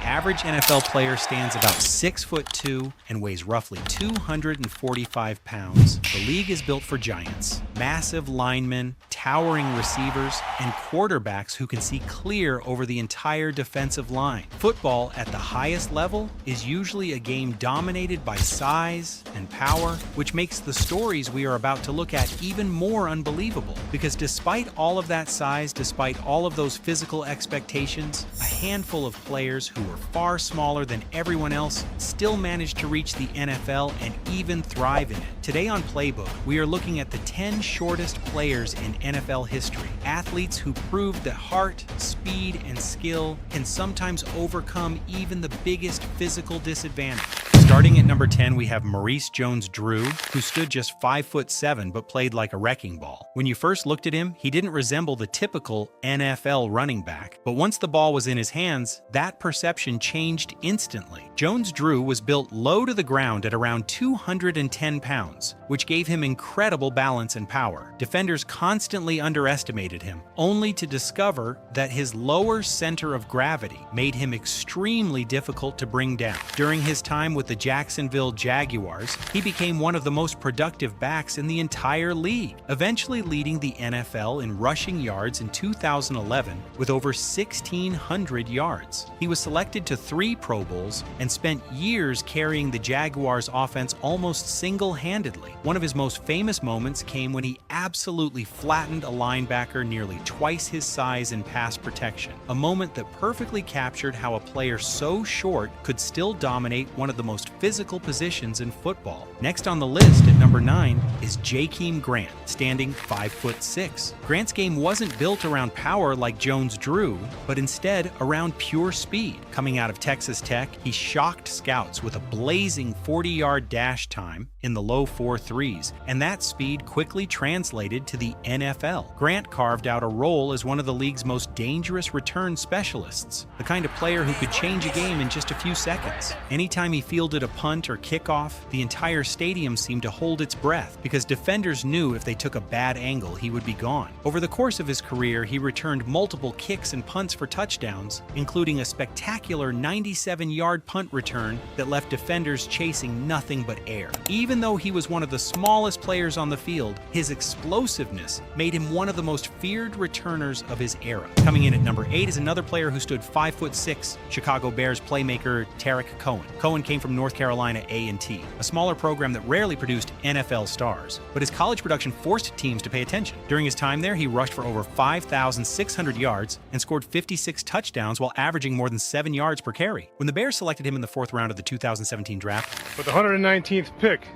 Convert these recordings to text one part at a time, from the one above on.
average NFL player stands about 6'2" and weighs roughly 245 pounds. The league is built for giants, massive linemen, towering receivers, and quarterbacks who can see clear over the entire defensive line. Football at the highest level is usually a game dominated by size and power, which makes the stories we are about to look at even more unbelievable. Because despite all of that size, despite all of those physical expectations, a handful of players who were far smaller than everyone else still managed to reach the NFL and even thrive in it. Today on Playbook, we are looking at the 10 shortest players in NFL history. Athletes who proved that heart, speed, and skill can sometimes overcome even the biggest physical disadvantage. Starting at number 10, we have Maurice Jones-Drew, who stood just 5'7" but played like a wrecking ball. When you first looked at him, he didn't resemble the typical NFL running back, but once the ball was in his hands, that perception changed instantly. Jones-Drew was built low to the ground at around 210 pounds, which gave him incredible balance and power. Defenders constantly underestimated him, only to discover that his lower center of gravity made him extremely difficult to bring down. During his time with the Jacksonville Jaguars, he became one of the most productive backs in the entire league, eventually leading the NFL in rushing yards in 2011 with over 1,600 yards. He was selected to 3 Pro Bowls and spent years carrying the Jaguars' offense almost single-handedly. One of his most famous moments came when he absolutely flattened a linebacker nearly twice his size in pass protection, a moment that perfectly captured how a player so short could still dominate one of the most physical positions in football. Next on the list at number 9 is Jakeem Grant, standing 5'6". Grant's game wasn't built around power like Jones-Drew, but instead around pure speed. Coming out of Texas Tech, he shocked scouts with a blazing 40-yard dash time in the low 4.3s, and that speed quickly translated to the NFL. Grant carved out a role as one of the league's most dangerous return specialists, the kind of player who could change a game in just a few seconds. Anytime he fielded a punt or kickoff, the entire stadium seemed to hold its breath because defenders knew if they took a bad angle, he would be gone. Over the course of his career, he returned multiple kicks and punts for touchdowns, including a spectacular 97-yard punt return that left defenders chasing nothing but air. Even though he was one of the smallest players on the field, his explosiveness made him one of the most feared returners of his era. Coming in at number 8 is another player who stood 5'6", Chicago Bears playmaker Tarik Cohen. Cohen came from North Carolina A&T, a smaller program that rarely produced NFL stars, but his college production forced teams to pay attention. During his time there, he rushed for over 5,600 yards and scored 56 touchdowns while averaging more than 7 yards per carry. When the Bears selected him in the 4th round of the 2017 draft, with the 119th pick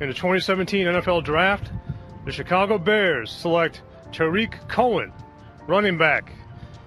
in the 2017 NFL Draft, the Chicago Bears select Tarik Cohen, running back,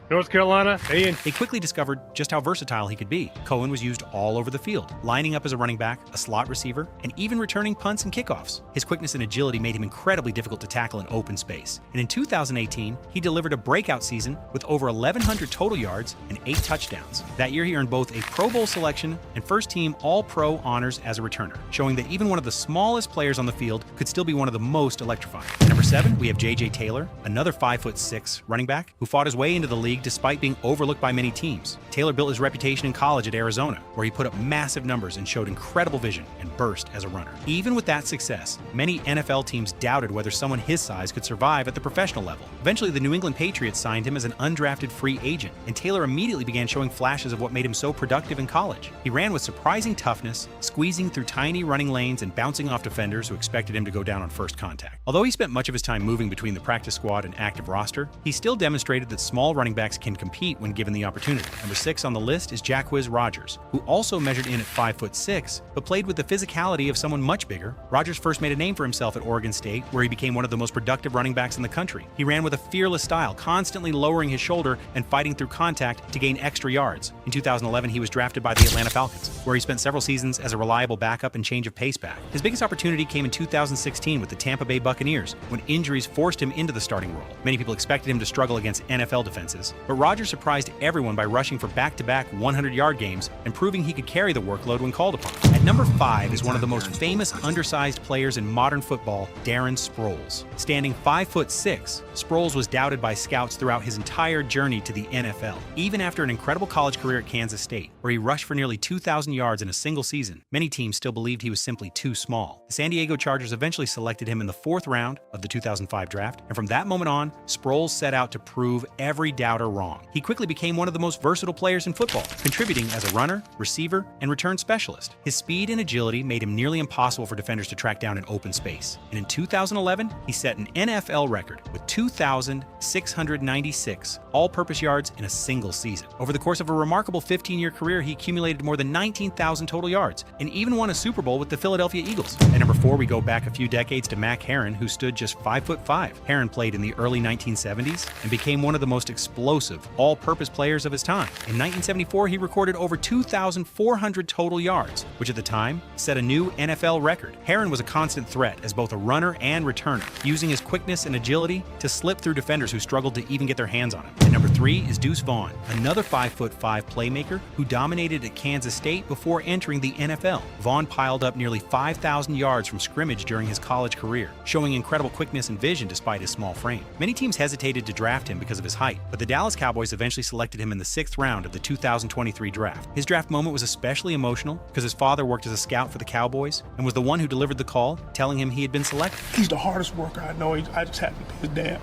North Carolina A&T. They quickly discovered just how versatile he could be. Cohen was used all over the field, lining up as a running back, a slot receiver, and even returning punts and kickoffs. His quickness and agility made him incredibly difficult to tackle in open space. And in 2018, he delivered a breakout season with over 1,100 total yards and 8 touchdowns. That year, he earned both a Pro Bowl selection and first-team All-Pro honors as a returner, showing that even one of the smallest players on the field could still be one of the most electrifying. At number 7, we have J.J. Taylor, another 5'6" running back who fought his way into the league despite being overlooked by many teams. Taylor built his reputation in college at Arizona, where he put up massive numbers and showed incredible vision and burst as a runner. Even with that success, many NFL teams doubted whether someone his size could survive at the professional level. Eventually, the New England Patriots signed him as an undrafted free agent, and Taylor immediately began showing flashes of what made him so productive in college. He ran with surprising toughness, squeezing through tiny running lanes and bouncing off defenders who expected him to go down on first contact. Although he spent much of his time moving between the practice squad and active roster, he still demonstrated that small running backs can compete when given the opportunity. Number 6 on the list is Jacquizz Rodgers, who also measured in at 5'6", but played with the physicality of someone much bigger. Rodgers first made a name for himself at Oregon State, where he became one of the most productive running backs in the country. He ran with a fearless style, constantly lowering his shoulder and fighting through contact to gain extra yards. In 2011, he was drafted by the Atlanta Falcons, where he spent several seasons as a reliable backup and change of pace back. His biggest opportunity came in 2016 with the Tampa Bay Buccaneers, when injuries forced him into the starting role. Many people expected him to struggle against NFL defenses, playoffs. But Rodgers surprised everyone by rushing for back-to-back 100-yard games and proving he could carry the workload when called upon. At number 5 is one of the most famous undersized players in modern football, Darren Sproles. Standing 5'6", Sproles was doubted by scouts throughout his entire journey to the NFL. Even after an incredible college career at Kansas State, where he rushed for nearly 2,000 yards in a single season, many teams still believed he was simply too small. The San Diego Chargers eventually selected him in the 4th round of the 2005 draft, and from that moment on, Sproles set out to prove every doubter wrong. He quickly became one of the most versatile players in football, contributing as a runner, receiver, and return specialist. His speed and agility made him nearly impossible for defenders to track down in open space. And in 2011, he set an NFL record with 2,696 all-purpose yards in a single season. Over the course of a remarkable 15-year career, he accumulated more than 19,000 total yards and even won a Super Bowl with the Philadelphia Eagles. At number 4, we go back a few decades to Mac Herron, who stood just 5'5". Herron played in the early 1970s and became one of the most explosive all-purpose players of his time. In 1974, he recorded over 2,400 total yards, which at the time set a new NFL record. Herron was a constant threat as both a runner and returner, using his quickness and agility to slip through defenders who struggled to even get their hands on him. At number 3 is Deuce Vaughn, another 5'5" playmaker who dominated at Kansas State before entering the NFL. Vaughn piled up nearly 5,000 yards from scrimmage during his college career, showing incredible quickness and vision despite his small frame. Many teams hesitated to draft him because of his height, but the Dallas Cowboys eventually selected him in the 6th round of the 2023 draft. His draft moment was especially emotional because his father worked as a scout for the Cowboys and was the one who delivered the call, telling him he had been selected. He's the hardest worker I know. I just happen to be his dad.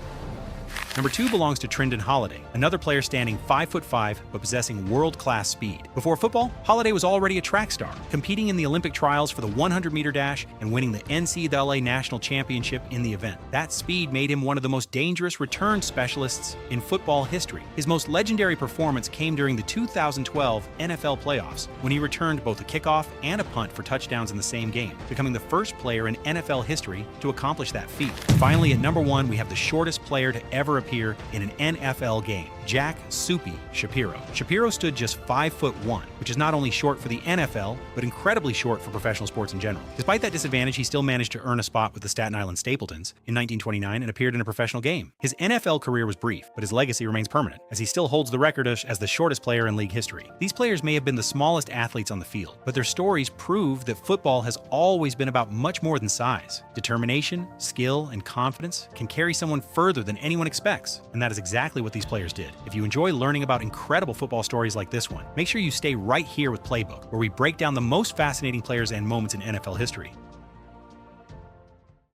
Number 2 belongs to Trindon Holliday, another player standing 5'5" but possessing world-class speed. Before football, Holliday was already a track star, competing in the Olympic trials for the 100-meter dash and winning the NCAA National Championship in the event. That speed made him one of the most dangerous return specialists in football history. His most legendary performance came during the 2012 NFL playoffs, when he returned both a kickoff and a punt for touchdowns in the same game, becoming the first player in NFL history to accomplish that feat. Finally, at number 1, we have the shortest player to ever appear in an NFL game, Jack Soupy Shapiro. Shapiro stood just 5'1", which is not only short for the NFL, but incredibly short for professional sports in general. Despite that disadvantage, he still managed to earn a spot with the Staten Island Stapletons in 1929 and appeared in a professional game. His NFL career was brief, but his legacy remains permanent, as he still holds the record as the shortest player in league history. These players may have been the smallest athletes on the field, but their stories prove that football has always been about much more than size. Determination, skill, and confidence can carry someone further than anyone expects, and that is exactly what these players did. If you enjoy learning about incredible football stories like this one, make sure you stay right here with Playbook, where we break down the most fascinating players and moments in NFL history.